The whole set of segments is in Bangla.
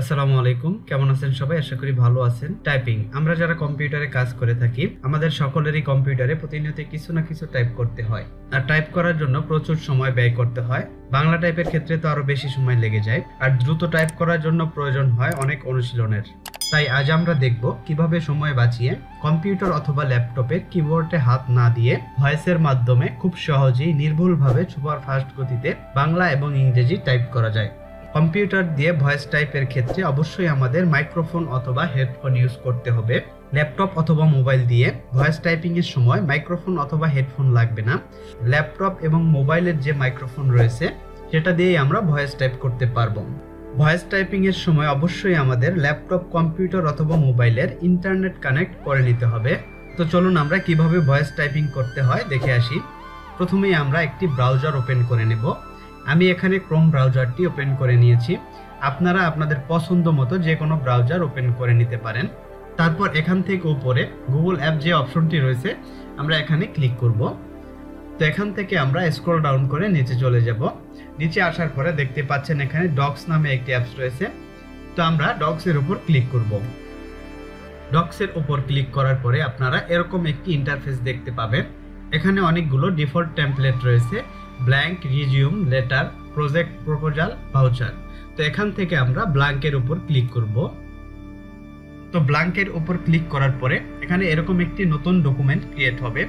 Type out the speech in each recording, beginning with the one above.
আসসালামু আলাইকুম, কেমন আছেন সবাই? আশা করি ভালো আছেন। টাইপিং, আমরা যারা কম্পিউটারে কাজ করে থাকি, আমাদের সকলেরই কম্পিউটারে প্রতিনিয়ত কিছু না কিছু টাইপ করতে হয়, আর টাইপ করার জন্য প্রচুর সময় ব্যয় করতে হয়। বাংলা টাইপের ক্ষেত্রে তো আরো বেশি সময় লেগে যায়, আর দ্রুত টাইপ করার জন্য প্রয়োজন হয় অনেক অনুশীলনের। তাই আজ আমরা দেখব কিভাবে সময় বাঁচিয়ে কম্পিউটার অথবা ল্যাপটপের কিবোর্ডে হাত না দিয়ে ভয়েসের মাধ্যমে খুব সহজেই নির্ভুলভাবে সুপার ফাস্ট গতিতে বাংলা এবং ইংরেজি টাইপ করা যায়। কম্পিউটার দিয়ে ভয়েস টাইপের ক্ষেত্রে অবশ্যই আমাদের মাইক্রোফোন অথবা হেডফোন ইউজ করতে হবে। ল্যাপটপ অথবা মোবাইল দিয়ে ভয়েস টাইপিং এর সময় মাইক্রোফোন অথবা হেডফোন লাগবে না। ল্যাপটপ এবং মোবাইলের যে মাইক্রোফোন রয়েছে সেটা দিয়েই আমরা ভয়েস টাইপ করতে পারবো। ভয়েস টাইপিং এর সময় অবশ্যই আমাদের ল্যাপটপ, কম্পিউটার অথবা মোবাইলের ইন্টারনেট কানেক্ট করে নিতে হবে। তো চলুন আমরা কিভাবে ভয়েস টাইপিং করতে হয় দেখে আসি। প্রথমেই আমরা একটি ব্রাউজার ওপেন করে নেব। আমি এখানে ক্রোম ব্রাউজারটি ওপেন করে নিয়েছি। আপনারা আপনাদের পছন্দ মতো যে কোনো ব্রাউজার ওপেন করে নিতে পারেন। তারপর এখান থেকে উপরে গুগল অ্যাপ যে অপশনটি রয়েছে আমরা এখানে ক্লিক করব। তো এখান থেকে আমরা স্ক্রল ডাউন করে নিচে চলে যাব। নিচে আসার পরে দেখতে পাচ্ছেন এখানে ডক্স নামে একটি অ্যাপস রয়েছে। তো আমরা ডক্সের উপর ক্লিক করব। ডক্সের উপর ক্লিক করার পরে আপনারা এরকম একটি ইন্টারফেস দেখতে পাবেন। এখানে অনেকগুলো ডিফল্ট টেমপ্লেট রয়েছে: blank, resume, letter, project, proposal, voucher. তো এখান থেকে আমরা ব্ল্যাঙ্কের উপর ক্লিক করব। তো ব্ল্যাঙ্কের উপর ক্লিক করার পরে এখানে এরকম একটি নতুন ডকুমেন্ট ক্রিয়েট হবে।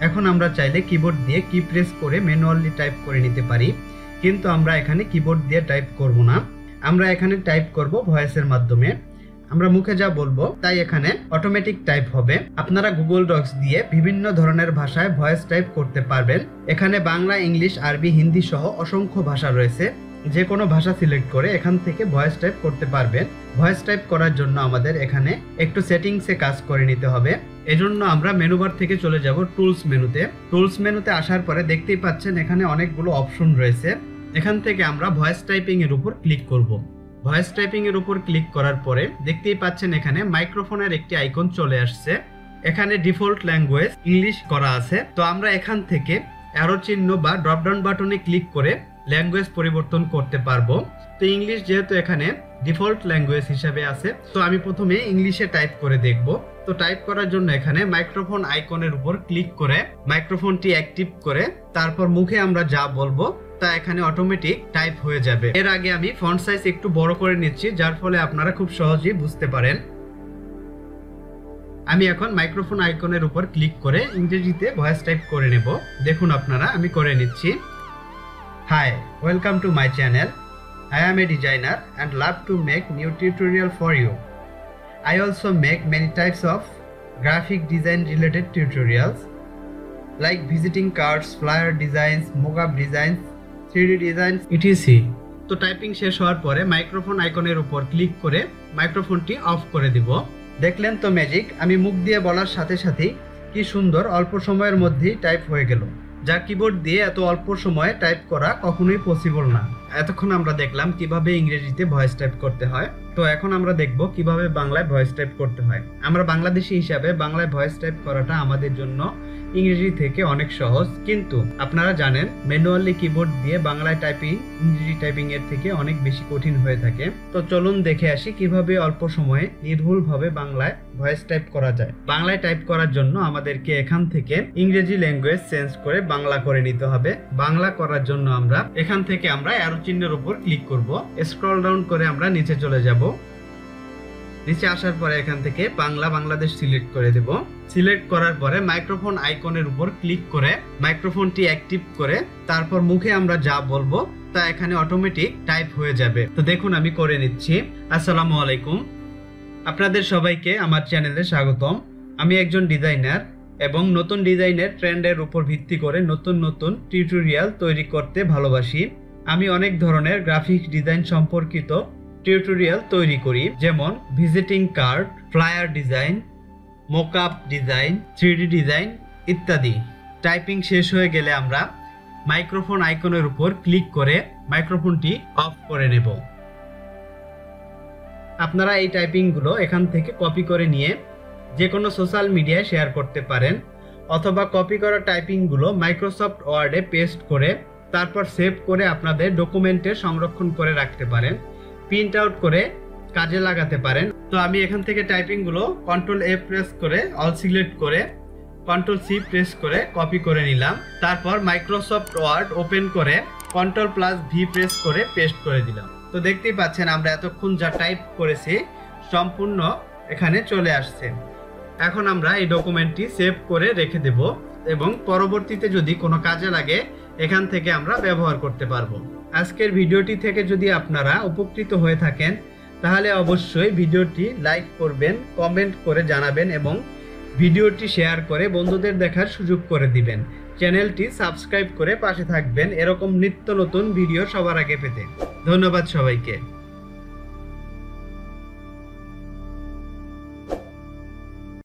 এখন আমরা চাইলে কিবোর্ড দিয়ে কি প্রেস করে ম্যানুয়ালি টাইপ করে নিতে পারি, কিন্তু আমরা এখানে কিবোর্ড দিয়ে টাইপ করব না। আমরা এখানে টাইপ করব ভয়েসের মাধ্যমে। আমরা মুখে যা বলবো তাই এখানে অটোমেটিক টাইপ হবে। আপনারা গুগল ডক্স দিয়ে বিভিন্ন ধরনের ভাষায় ভয়েস টাইপ করতে পারবেন। এখানে বাংলা, ইংলিশ, আরবি, হিন্দি সহ অসংখ্য ভাষা রয়েছে। যে কোনো ভাষা সিলেক্ট করে এখান থেকে ভয়েস টাইপ করতে পারবেন। ভয়েস টাইপ করার জন্য আমাদের এখানে একটু সেটিংসে কাজ করে নিতে হবে। এজন্য আমরা মেনু বার থেকে চলে যাব টুলস মেনুতে। টুলস মেনুতে আসার পরে দেখতেই পাচ্ছেন এখানে অনেকগুলো অপশন রয়েছে। এখান থেকে আমরা ভয়েস টাইপিং এর উপর ক্লিক করব। ভয়েস টাইপিং এর উপর ক্লিক করার পরে দেখতেই পাচ্ছেন এখানে মাইক্রোফোনের একটি আইকন চলে আসছে। এখানে ডিফল্ট ল্যাঙ্গুয়েজ ইংলিশ করা আছে। তো আমরা এখান থেকে অ্যারো চিহ্ন বা ড্রপডাউন বাটনে ক্লিক করে ল্যাঙ্গুয়েজ পরিবর্তন করতে পারবো। তো ইংলিশ যেহেতু এখানে ডিফল্ট ল্যাঙ্গুয়েজ হিসেবে আছে, তো আমি প্রথমে ইংলিশে টাইপ করে দেখব। তো টাইপ করার জন্য এখানে মাইক্রোফোন আইকনের উপর ক্লিক করে মাইক্রোফোনটি অ্যাক্টিভ করে তারপর মুখে আমরা যা বলবো তা এখানে অটোমেটিক টাইপ হয়ে যাবে। এর আগে আমি ফন্ট সাইজ একটু বড় করে নিচ্ছি, যার ফলে আপনারা খুব সহজেই বুঝতে পারেন। আমি এখন মাইক্রোফোন আইকনের উপর ক্লিক করে ইংরেজিতে ভয়েস টাইপ করে নেব। দেখুন আপনারা, আমি করে নিচ্ছি। Hi, welcome to my channel. I am a designer and love to make new tutorial for you. I also make many types of graphic design related tutorials like visiting cards, flyer designs, mock-up designs, 3D designs, etc. তো টাইপিং শেষ হওয়ার পরে মাইক্রোফোন আইকনের উপর ক্লিক করে মাইক্রোফোনটি অফ করে দিব। দেখলেন তো ম্যাজিক, আমি মুখ দিয়ে বলার সাথে সাথেই কি সুন্দর অল্প সময়ের মধ্যেই টাইপ হয়ে গেল, যা কিবোর্ড দিয়ে এত অল্প সময়ে টাইপ করা কখনোই পসিবল না। এতক্ষণ আমরা দেখলাম কিভাবে ইংরেজিতে ভয়েস টাইপ করতে হয়। তো এখন আমরা দেখব কিভাবে বাংলায় ভয়েস টাইপ করতে হয়। আমরা বাংলাদেশী হিসাবে বাংলায় ভয়েস টাইপ করাটা আমাদের জন্য ইংরেজি থেকে অনেক সহজ, কিন্তু আপনারা জানেন ম্যানুয়ালি কিবোর্ড দিয়ে বাংলায় টাইপিং ইংরেজি টাইপিং এর থেকে অনেক বেশি কঠিন হয়ে থাকে। তো চলুন দেখে আসি কিভাবে অল্প সময়ে নির্ভুলভাবে বাংলায় ভয়েস টাইপ করা যায়। বাংলায় টাইপ করার জন্য আমাদেরকে এখান থেকে ইংরেজি ল্যাঙ্গুয়েজ চেঞ্জ করে বাংলা করে নিতে হবে। বাংলা করার জন্য আমরা এখান থেকে অ্যারো চিহ্নের উপর ক্লিক করব। স্ক্রল ডাউন করে আমরা নিচে চলে যাব। নিচে আসার পরে এখান থেকে বাংলা বাংলাদেশ সিলেক্ট করে দেব। সিলেক্ট করার পরে মাইক্রোফোন আইকনের উপর ক্লিক করে মাইক্রোফোনটি অ্যাক্টিভ করে তারপর মুখে আমরা যা বলবো তা এখানে অটোমেটিক টাইপ হয়ে যাবে। তো দেখুন আমি করে নিচ্ছি। আসসালামু আলাইকুম, আপনাদের সবাইকে আমার চ্যানেলে স্বাগতম। আমি একজন ডিজাইনার এবং নতুন ডিজাইনের ট্রেন্ডের উপর ভিত্তি করে নতুন নতুন টিউটোরিয়াল তৈরি করতে ভালোবাসি। আমি অনেক ধরনের গ্রাফিক ডিজাইন সম্পর্কিত টিউটোরিয়াল তৈরি করি, যেমন visiting card, flyer design, mockup design, 3D design ইত্যাদি। টাইপিং শেষ হয়ে গেলে আমরা মাইক্রোফোন আইকনের উপর ক্লিক করে মাইক্রোফোনটি অফ করে নেব। আপনারা এই টাইপিংগুলো এখান থেকে কপি করে নিয়ে যে কোনো সোশ্যাল মিডিয়ায় শেয়ার করতে পারেন, অথবা কপি করা টাইপিংগুলো মাইক্রোসফট ওয়ার্ডে পেস্ট করে তারপর সেভ করে আপনাদের ডকুমেন্টে সংরক্ষণ করে রাখতে পারেন। প্রিন্ট আউট করে কাজে লাগাতে পারেন। তো আমি এখান থেকে টাইপিং গুলো কন্ট্রোল এ প্রেস করে অল সিলেক্ট করে কন্ট্রোল সি প্রেস করে কপি করে নিলাম। তারপর মাইক্রোসফট ওয়ার্ড ওপেন করে কন্ট্রোল প্লাস ভি প্রেস করে পেস্ট করে দিলাম। তো দেখতেই পাচ্ছেন আমরা এতক্ষণ যা টাইপ করেছি সম্পূর্ণ এখানে চলে আসছে। এখন আমরা এই ডকুমেন্টটি সেভ করে রেখে দেব এবং পরবর্তীতে যদি কোনো কাজে লাগে এখান থেকে আমরা ব্যবহার করতে পারবো। আজকের ভিডিওটি থেকে যদি আপনারা উপকৃত হয়ে থাকেন তাহলে অবশ্যই ভিডিওটি লাইক করবেন, কমেন্ট করে জানাবেন এবং ভিডিওটি শেয়ার করে বন্ধুদের দেখার সুযোগ করে দিবেন। চ্যানেলটি সাবস্ক্রাইব করে পাশে থাকবেন এরকম নিত্য নতুন ভিডিও সবার আগে পেতে। ধন্যবাদ সবাইকে।